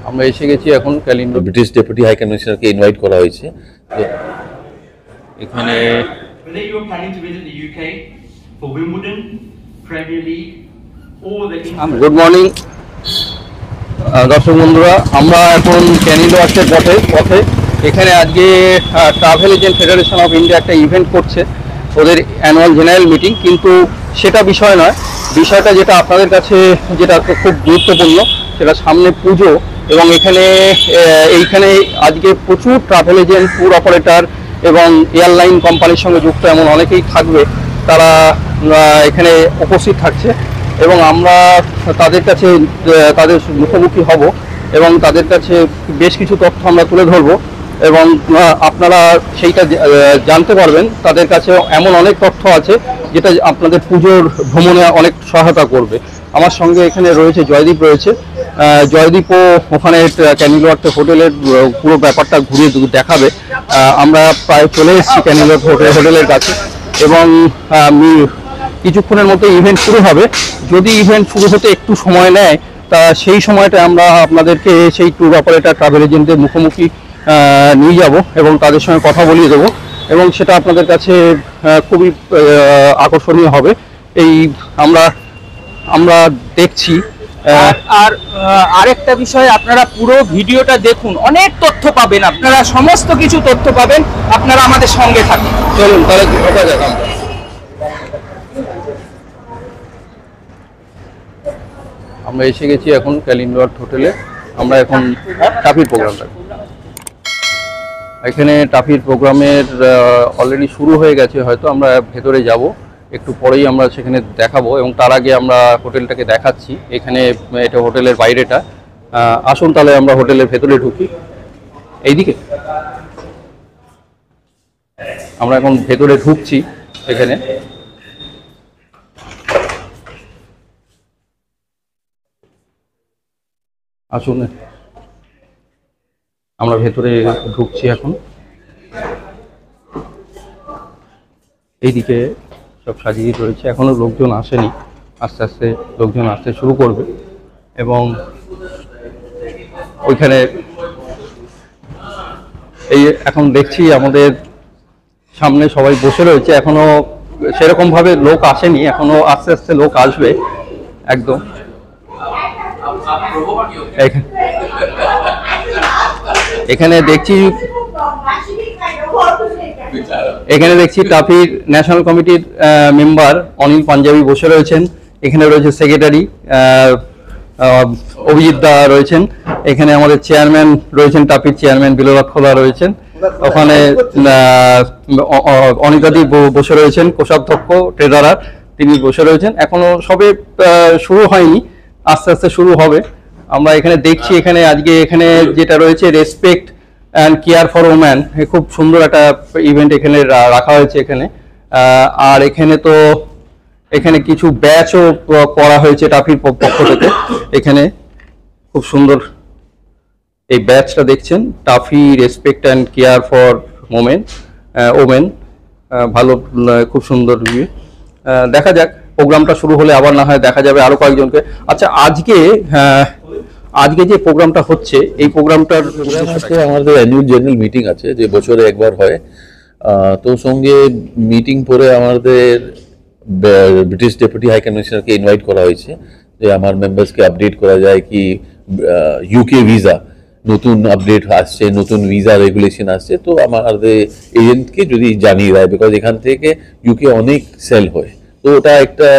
আমরা এসে গেছি এখন ক্যালিন্ডো। ব্রিটিশ ডেপুটি হাই কমিশনারকে ইনভাইট করা হয়েছে এখানে। Whether you are planning to visit the UK for Wimbledon, Premier League, or the good morning দর্শক বন্ধুরা, আমরা এখন ক্যানিলো আসছে পথে এখানে আজকে travel agent federation of India একটা ইভেন্ট করছে, ওদের অ্যানুয়াল জেনারেল মিটিং। কিন্তু সেটা বিষয় নয়, বিষয়টা যেটা আপনাদের কাছে যেটা খুব গুরুত্বপূর্ণ, সেটা সামনে পুজো, এবং এইখানে আজকে প্রচুর ট্রাভেল এজেন্ট, ট্যুর অপারেটর এবং এয়ারলাইন কোম্পানির সঙ্গে যুক্ত এমন অনেকেই থাকবে, তারা এখানে উপস্থিত থাকছে এবং আমরা তাদের কাছে তাদের মুখোমুখি হব এবং তাদের কাছে বেশ কিছু তথ্য আমরা তুলে ধরবো এবং আপনারা সেইটা জানতে পারবেন। তাদের কাছে এমন অনেক তথ্য আছে যেটা আপনাদের পুজোর ভ্রমণে অনেক সহায়তা করবে। আমার সঙ্গে এখানে রয়েছে জয়দীপ, জয়দীপও ওখানে ক্যানিলো হোটেলের পুরো ব্যাপারটা ঘুরিয়ে দেখাবে। আমরা প্রায় চলে এসেছি ক্যানিলো হোটেলের কাছে এবং কিছুক্ষণের মধ্যে ইভেন্ট শুরু হবে। যদি ইভেন্ট শুরু হতে একটু সময় নেয়, তা সেই সময়টা আমরা আপনাদেরকে সেই ট্যুর অপারেটর ট্রাভেল এজেন্টের মুখোমুখি নিয়ে যাব এবং তাদের সঙ্গে কথা বলিয়ে দেবো এবং সেটা আপনাদের কাছে খুবই আকর্ষণীয় হবে। এই আমরা দেখছি। আর আরেকটা বিষয়, আপনারা পুরো ভিডিওটা দেখুন, অনেক তথ্য পাবেন, আপনারা সমস্ত কিছু তথ্য পাবেন, আপনারা আমাদের সঙ্গে থাকুন। চলুন তাহলে ঢোকা যাক। আমরা এসে গেছি এখন ক্যালিন্ডো হোটেলে। আমরা এখন টাফির প্রোগ্রামটা, এখানে টাফির প্রোগ্রামের অলরেডি শুরু হয়ে গেছে, হয়তো আমরা ভেতরে যাব একটু পরেই, আমরা সেখানে দেখাবো এবং তার আগে আমরা হোটেলটাকে দেখাচ্ছি। এখানে এটা হোটেলের বাইরেটা। আসুন তাহলে আমরা হোটেলের ভেতরে ঢুকি। এইদিকে আমরা এখন ভেতরে ঢুকছি। এখানে আসুন, আমরা ভেতরে ঢুকছি এখন। এইদিকে সব সাজিয়ে রয়েছে, এখনো লোকজন আসেনি, আস্তে আস্তে লোকজন আসতে শুরু করবে এবং ওইখানে এই এখন দেখছি আমাদের সামনে সবাই বসে রয়েছে, এখনো সেরকম ভাবে লোক আসেনি, এখনো আস্তে আস্তে লোক আসবে একদম। এখানে দেখছি টাফির ন্যাশনাল কমিটির মেম্বার অনিল পাঞ্জাবি বসে রয়েছেন। এখানে রয়েছে সেক্রেটারি অভিজিৎ দা রয়েছেন। এখানে আমাদের চেয়ারম্যান রয়েছেন, টাফির চেয়ারম্যান বিলোরাত খোলা রয়েছেন। ওখানে অনিকাদি বসে রয়েছেন, কোষাধ্যক্ষ ট্রেজারার, তিনি বসে রয়েছেন। এখনো সবে শুরু হয়নি, আস্তে আস্তে শুরু হবে। আমরা এখানে দেখছি এখানে আজকে এখানে যেটা রয়েছে respect and care for woman, খুব সুন্দর একটা ইভেন্ট এখানে রাখা হয়েছে এখানে। আর এখানে কিছু ব্যাচও করা হয়েছে টাফির পক্ষ থেকে। এখানে খুব সুন্দর এই ব্যাচটা দেখছেন, toffee respect and care for women, ভালো, খুব সুন্দর। দেখা যাক, প্রোগ্রামটা শুরু হলে আবার না হয় দেখা যাবে আরো কয়েকজনকে। আচ্ছা, আজকে যে প্রোগ্রামটা হচ্ছে, এই প্রোগ্রামটার আমাদের অ্যানুয়াল জেনারেল মিটিং আছে, যে বছরে একবার হয়। তো সঙ্গে মিটিং পরে আমাদের ব্রিটিশ ডেপুটি হাই কমিশনারকে ইনভাইট করা হয়েছে, যে আমার মেম্বার্সকে আপডেট করা যায় কি ইউকে ভিসা নতুন আপডেট আসছে, নতুন ভিসা রেগুলেশন আসছে, তো আমাদের এজেন্টকে যদি জানিয়ে দেয়, বিকজ এখান থেকে ইউকে অনেক সেল হয়। তো ওটা একটা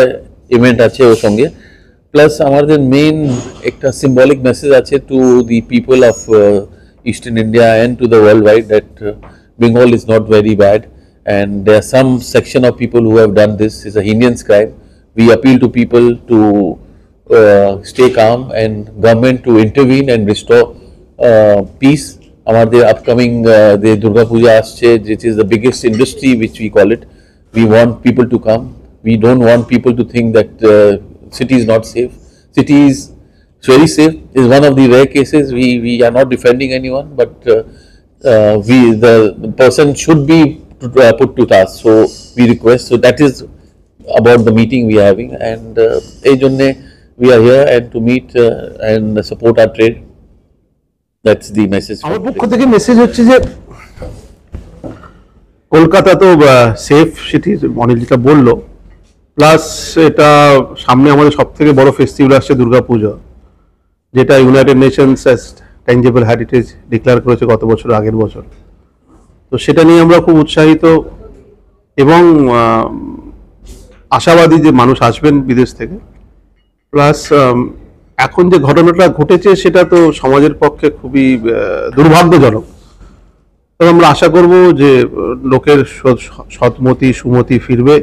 ইভেন্ট আছে ওর সঙ্গে। প্লাস আমাদের মেইন একটা সিম্বলিক মেসেজ আছে to the people of eastern India and to the world wide, that Bengal is not very bad, and there are some section of people who have done this. It's a heinous crime. We appeal to people to stay calm and government to intervene and restore peace. Our upcoming the Durga Puja asche, which is the biggest industry, which we call it. We want people to come. We don't want people to think that city is not safe. City is very safe. It's one of the rare cases. We are not defending anyone, but the person should be put to task. So we request. So that is about the meeting we are having, and we are here and to meet and support our trade. That's the message. আমার পক্ষ থেকে message হচ্ছে যে কলকাতা তো safe city, Anil যেটা বললো, plus এটা সামনে আমাদের সব থেকে বড় ফেস্টিভ্যাল আসছে দুর্গাপূজা, যেটা United Nations as tangible heritage declare করেছে গত বছর, আগের বছর। তো সেটা নিয়ে আমরা খুব উৎসাহিত এবং আশাবাদী যে মানুষ আসবেন বিদেশ থেকে। প্লাস এখন যে ঘটনাটা ঘটেছে সেটা তো সমাজের পক্ষে খুবই দুর্ভাগ্যজনক। তবে আমরা আশা করব যে লোকের সৎমতি সুমতি ফিরবে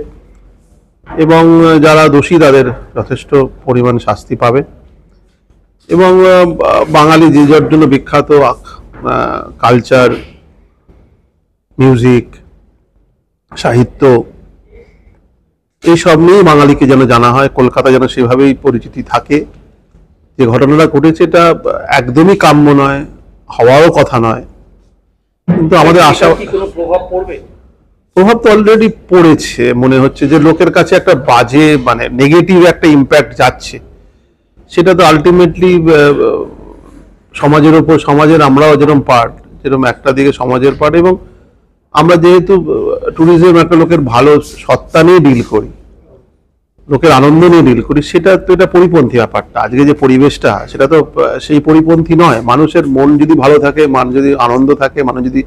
এবং যারা দোষী তাদের যথেষ্ট পরিমাণ শাস্তি পাবে। এবং বাঙালি যে যার জন্য বিখ্যাত কালচার, মিউজিক, সাহিত্য, এইসব নিয়েই বাঙালিকে যেন জানা হয়, কলকাতা যেন সেভাবেই পরিচিতি থাকে। যে ঘটনাটা ঘটেছে এটা একদমই কাম্য নয়, হওয়ারও কথা নয়, কিন্তু আমাদের আশা প্রভাব তো অলরেডি পড়েছে। মনে হচ্ছে যে লোকের কাছে একটা বাজে মানে নেগেটিভ একটা ইম্প্যাক্ট যাচ্ছে, সেটা তো আলটিমেটলি সমাজের ওপর, সমাজের আমরাও যেরকম পার্ট, যেরকম একটা দিকে সমাজের পার্ট, এবং আমরা যেহেতু ট্যুরিজম একটা লোকের ভালো সত্তা নিয়ে ডিল করি, লোকের আনন্দ নিয়ে ডিল করি, সেটা তো এটা পরিপন্থী ব্যাপারটা। আজকে যে পরিবেশটা সেটা তো সেই পরিপন্থী নয়। মানুষের মন যদি ভালো থাকে, মানুষ যদি আনন্দ থাকে, মানুষ যদি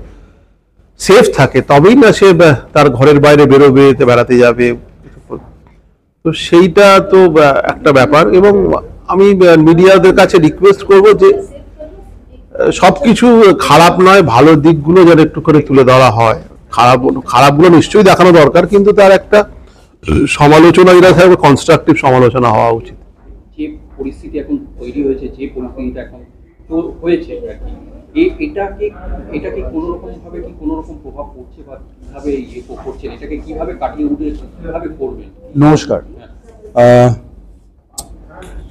সেফ থাকে, তবেই না সে তার ঘরের বাইরে বেরোবে, বেড়াতে যাবে। তো সেইটা তো একটা ব্যাপার। এবং আমি মিডিয়াদের কাছে রিকোয়েস্ট করব যে সবকিছু খারাপ নয়, ভালো দিকগুলো যেন একটু করে তুলে ধরা হয়। খারাপগুলো নিশ্চয়ই দেখানো দরকার, কিন্তু তার একটা সমালোচনা যেটা থাকবে, কনস্ট্রাকটিভ সমালোচনা হওয়া উচিত। যে পরিস্থিতি এখন তৈরি হয়েছে, যে পরিস্থিতিটা এখন হয়েছে আর কি, এটাকে কোনো রকম ভাবে কি কোনো রকম প্রভাব পড়ছে বা কিভাবে করছেন, এটাকে কিভাবে কাটিয়ে উঠে কিভাবে করবেন? নমস্কার।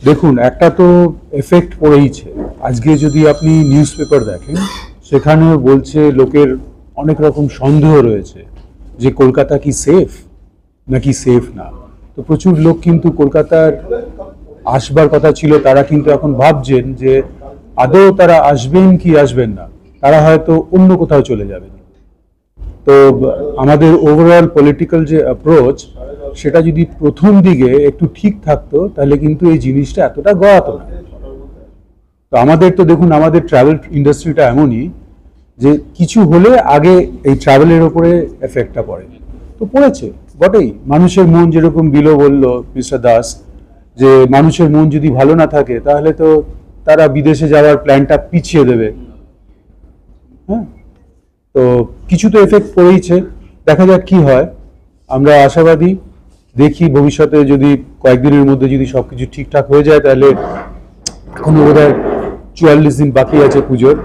দেখুন, একটা তো এফেক্ট পড়েইছে। আজকে যদি আপনি নিউজ পেপার দেখেন, সেখানেও বলছে লোকের অনেক রকম সন্দেহ রয়েছে যে কলকাতা কি সেফ নাকি সেফ না। তো প্রচুর লোক কিন্তু কলকাতার আসবার কথা ছিল, তারা কিন্তু এখন ভাবছেন যে আদৌ তারা আসবেন কি আসবেন না, তারা হয়তো অন্য কোথাও চলে যাবেন। তো আমাদের ওভারঅল পলিটিক্যাল যে অ্যাপ্রোচ, সেটা যদি প্রথম দিকে একটু ঠিক থাকতো, তাহলে কিন্তু এই জিনিসটা এতটা গড়াতো না। তো আমাদের তো দেখুন, আমাদের ট্রাভেল ইন্ডাস্ট্রিটা এমনই যে কিছু হলে আগে এই ট্রাভেলের ওপরে এফেক্টটা পড়ে। তো পড়েছে বটেই। মানুষের মন, যেরকম বিলো বলল মিস্টার দাস, যে মানুষের মন যদি ভালো না থাকে তাহলে তো তারা বিদেশে যাওয়ার প্ল্যানটা পিছিয়ে দেবে। হ্যাঁ, তো কিছু তো এফেক্ট পড়েইছে, দেখা যাক কি হয়। আমরা আশাবাদী, দেখি ভবিষ্যতে যদি কয়েকদিনের মধ্যে যদি সবকিছু ঠিকঠাক হয়ে যায়, তাহলে এখনো বোধহয় 44 দিন বাকি আছে পুজোর।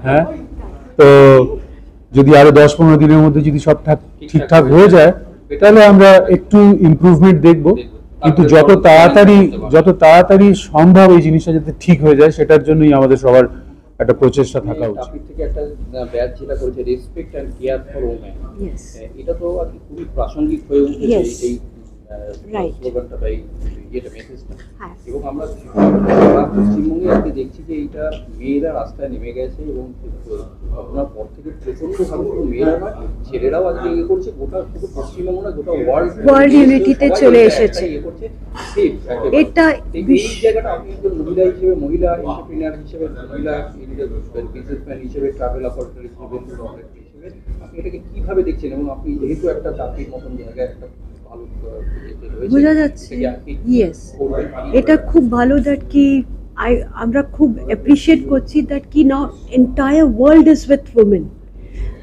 হ্যাঁ, তো যদি আরো 10-15 দিনের মধ্যে যদি সব ঠিকঠাক হয়ে যায়, তাহলে আমরা একটু ইমপ্রুভমেন্ট দেখব। কিন্তু যত তাড়াতাড়ি সম্ভব এই জিনিসটা যাতে ঠিক হয়ে যায়, সেটার জন্যই আমাদের সবার একটা প্রচেষ্টা থাকা উচিত। থেকে একটা ব্যাচ যেটা করেছে, respect and care for women, এটা তো আর কি খুবই প্রাসঙ্গিক হয়ে উঠেছে এই স্লোগানটা বা এটা মেসেজটা। এবং আমরা পশ্চিমবঙ্গে আজকে দেখছি যে এইটা মেয়েরা রাস্তায় নেমে গেছে, এবং ঘটনার পর থেকে প্রচন্ডভাবে মেয়েরা নয়, ছেলেরাও আজকে ইয়ে করছে। গোটা শুধু পশ্চিমবঙ্গ না, গোটা ওয়ার্ল্ড ইউনিটিতে চলে এসেছে। এটা এই জায়গাটা আপনি একজন মহিলা হিসেবে, মহিলা এন্টারপ্রেনার হিসেবে, মহিলা বিজনেসম্যান হিসেবে, ট্রাভেল অপারেটর হিসেবে আপনি এটাকে কিভাবে দেখছেন? এবং আপনি যেহেতু একটা জাতির মতন জায়গায় একটা বোঝা যাচ্ছে, ইয়েস, এটা খুব ভালো দ্যাট কি আমরা খুব অ্যাপ্রিশিয়েট করছি দ্যাট কি now entire world is with women,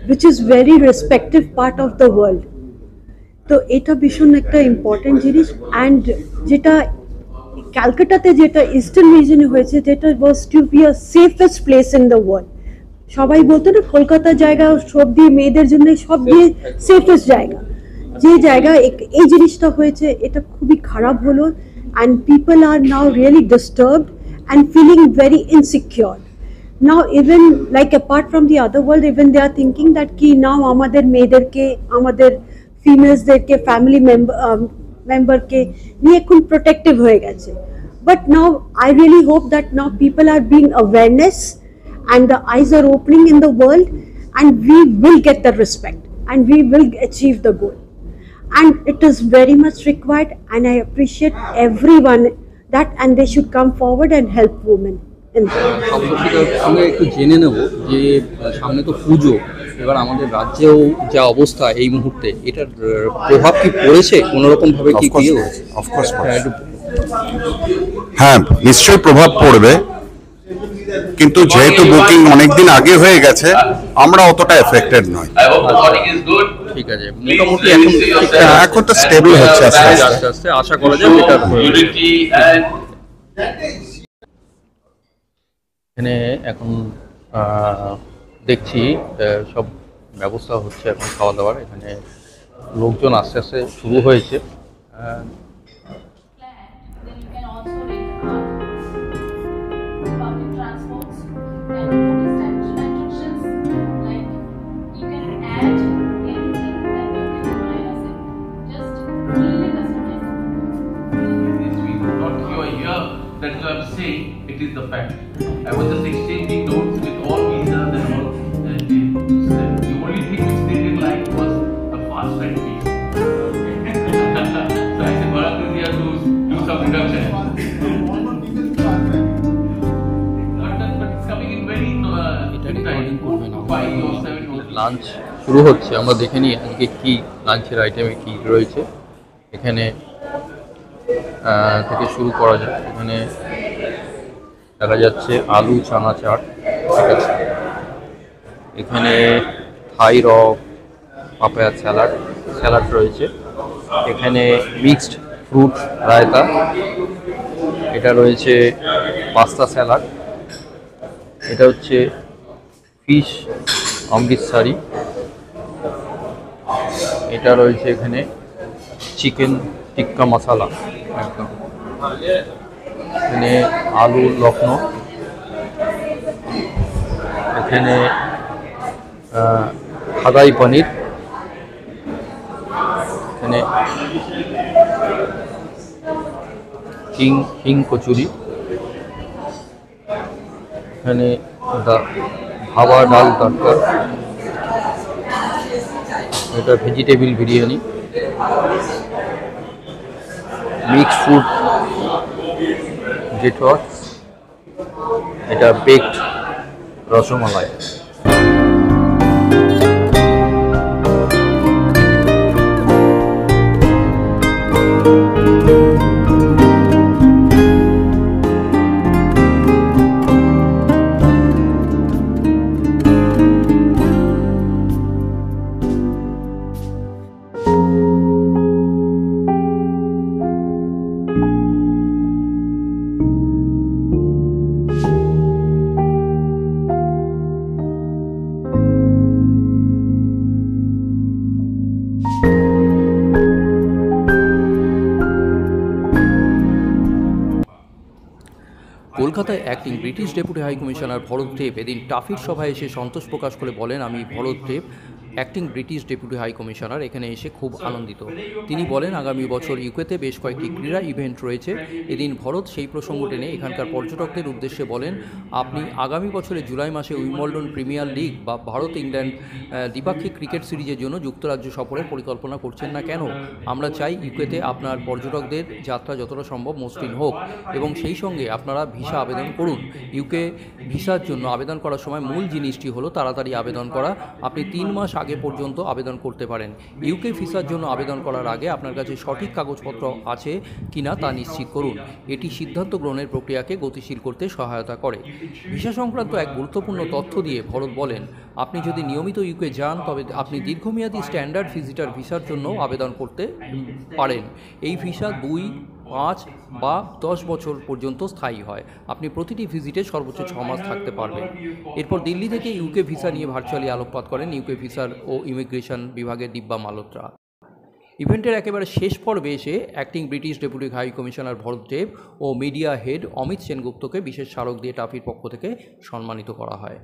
which is very respective part of the world. তো এটা ভীষণ একটা ইম্পর্টেন্ট জিনিস। অ্যান্ড যেটা ক্যালকাটাতে, যেটা ইস্টার্ন রিজনে হয়েছে, যেটা was to be a safest place in the world. সবাই বলতো না কলকাতা জায়গা সব দিয়ে মেয়েদের জন্য সব দিয়ে সেফেস্ট জায়গা, যে জায়গা এই জিনিসটা হয়েছে, এটা খুবই খারাপ হলো। And people are now really disturbed and feeling very insecure. Now even like apart from the other world, even they are thinking that ki now amader mederke, amader females derke, family member ke niye kun protective hoye geche. But now I really hope that now people are being awareness and the eyes are opening in the world, and we will get the respect and we will achieve the goal. And it is very much required, and I appreciate everyone that, and they should come forward and help women in that. সপ্তর্ষিদের সঙ্গে একটু জেনে নেব যে সামনে তো পুজো, এবার আমাদের রাজ্যেও যা অবস্থা এই মুহূর্তে, এটার প্রভাব কি পড়েছে কোনোরকম ভাবে? কি অফকোর্স হ্যাঁ, নিশ্চয়ই প্রভাব পড়বে, কিন্তু যেহেতু বুকিং অনেকদিন আগে হয়ে গেছে আমরা অতটা এফেক্টেড নই। ঠিক আছে, মোটামুটি এখন তো স্টেবল হচ্ছে আস্তে আস্তে, আশা করা যায় এটা। এখানে এখন দেখছি সব ব্যবস্থা হচ্ছে এখন খাওয়া দাওয়ার, এখানে লোকজন আস্তে আস্তে শুরু হয়েছে। That you have saying it is the fact. I was just exchanging notes with all visas and all. The only thing which they didn't like was the fast track fees. So I said, Bharat, we have to do some reduction. But it's coming in very time, 5 or 7 or lunch শুরু হচ্ছে, আমরা দেখে নিই আজকে কি লাঞ্চের আইটেমে কি রয়েছে। এখানে থেকে শুরু করা যায়। এখানে দেখা যাচ্ছে আলু চানা চাট, ঠিক আছে। এখানে থাই র পাপায়া স্যালাড রয়েছে। এখানে মিক্সড ফ্রুট রায়তা, এটা রয়েছে পাস্তা স্যালাড, এটা হচ্ছে ফিশ অমৃতসারি, এটা রয়েছে এখানে চিকেন টিক্কা মশালা একদম, এখানে আলু লখনৌ, এখানে খাদাই পনির, এখানে কিং কচুরি, এখানে ভাবা ডাল তড়কা, এটা ভেজিটেবল বিরিয়ানি, মিক্সড ফ্রুট ডেটওয়ার্স, এটা বেকড রসমালাই। কলকাতায় acting British deputy high commissioner Bharat Dev এদিন টাফির সভায় এসে সন্তোষ প্রকাশ করে বলেন, আমি Bharat Dev acting British deputy high commissioner, এখানে এসে খুব আনন্দিত। তিনি বলেন, আগামী বছর ইউকেতে বেশ কয়েকটি ক্রীড়া ইভেন্ট রয়েছে। এদিন ভরত সেই প্রসঙ্গ টেনে এখানকার পর্যটকদের উদ্দেশ্যে বলেন, আপনি আগামী বছরে জুলাই মাসে উইম্বলডন প্রিমিয়ার লিগ বা ভারত ইংল্যান্ড দ্বিপাক্ষিক ক্রিকেট সিরিজের জন্য যুক্তরাজ্য সফরের পরিকল্পনা করছেন না কেন? আমরা চাই ইউকেতে আপনার পর্যটকদের যাত্রা যতটা সম্ভব মসৃণ হোক এবং সেই সঙ্গে আপনারা ভিসা আবেদন করুন। ইউকে ভিসার জন্য আবেদন করার সময় মূল জিনিসটি হলো তাড়াতাড়ি আবেদন করা। আপনি 3 মাস আগে পর্যন্ত আবেদন করতে পারেন। ইউকে ভিসার জন্য আবেদন করার আগে আপনার কাছে সঠিক কাগজপত্র আছে কিনা তা নিশ্চিত করুন। এটি সিদ্ধান্ত গ্রহণের প্রক্রিয়াকে গতিশীল করতে সহায়তা করে। ভিসা সংক্রান্ত এক গুরুত্বপূর্ণ তথ্য দিয়ে ভরত বলেন, আপনি যদি নিয়মিত ইউকে যান তবে আপনি দীর্ঘমেয়াদী স্ট্যান্ডার্ড ভিজিটার ভিসার জন্য আবেদন করতে পারেন। এই ভিসা 2, 5 বা 10 বছর পর্যন্ত স্থায়ী হয়। আপনি প্রতিটি ভিজিটে সর্বোচ্চ 6 মাস থাকতে পারবেন। এরপর দিল্লি থেকে ইউকে ভিসা নিয়ে ভার্চুয়ালি আলোকপাত করেন ইউকে ভিসার ও ইমিগ্রেশন বিভাগের দিব্যা মালহোত্রা। ইভেন্টের একেবারে শেষ পর্বে এসে acting British deputy high commissioner Bharat Dev ও মিডিয়া হেড অমিত সেনগুপ্তকে বিশেষ স্মারক দিয়ে টাফির পক্ষ থেকে সম্মানিত করা হয়।